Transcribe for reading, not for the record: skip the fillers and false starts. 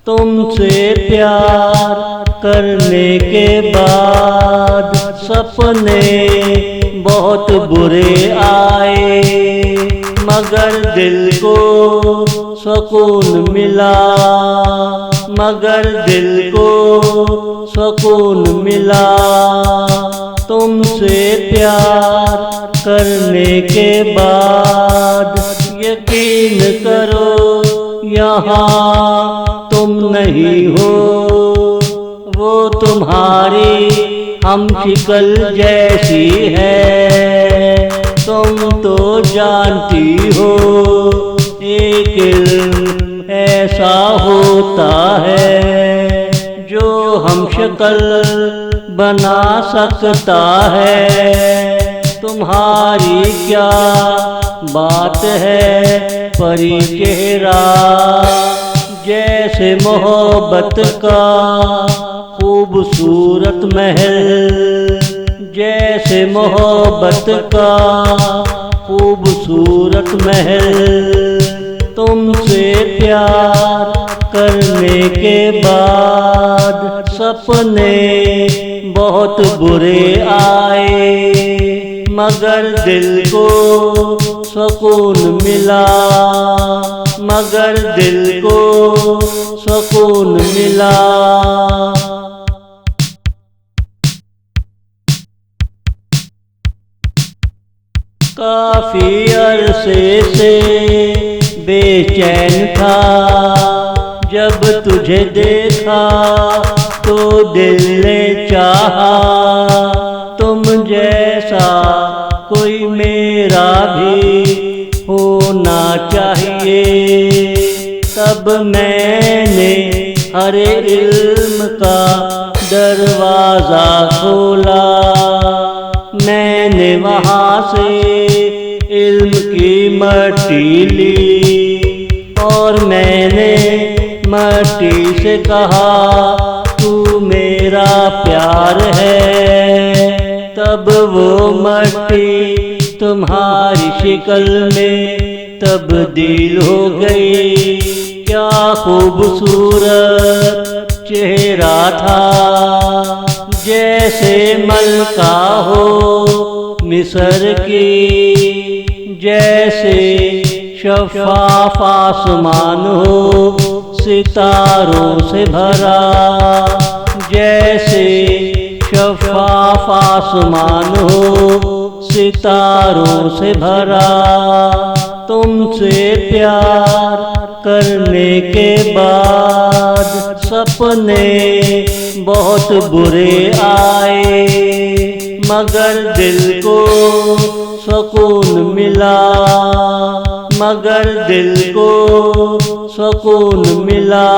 तुमसे प्यार करने के बाद सपने बहुत बुरे आए, मगर दिल को सुकून मिला, मगर दिल को सुकून मिला। तुमसे प्यार करने के बाद यकीन करो यहाँ तुम नहीं हो, वो तुम्हारी हम शक्ल जैसी है। तुम तो जानती हो एक इल्म ऐसा होता है जो हम शक्ल बना सकता है। तुम्हारी क्या बात है परी चेहरा, जैसे मोहब्बत का खूबसूरत महल, जैसे मोहब्बत का खूबसूरत महल। तुमसे प्यार करने के बाद सपने बहुत बुरे आए, मगर दिल को सुकून मिला, मगर दिल को सुकून मिला। काफी अरसे से बेचैन था, जब तुझे देखा तो दिल ने चाहा, तुम जैसा कोई मेरा भी होना चाहिए। तब मैंने हर इल्म का दरवाज़ा खोला, मैंने वहाँ से इल्म की मट्टी ली और मैंने मट्टी से कहा तू मेरा प्यार है। तब वो मट्टी तुम्हारी शक्ल में तब्दील हो गई। क्या खूबसूरत चेहरा था, जैसे मलका हो मिस्र की, जैसे शफ़ाफ़ आसमान हो सितारों से भरा, जैसे शफ़ाफ़ आसमान हो सितारों से भरा। तुमसे प्यार करने के बाद सपने बहुत बुरे आए, मगर दिल को सुकून मिला, मगर दिल को सुकून मिला।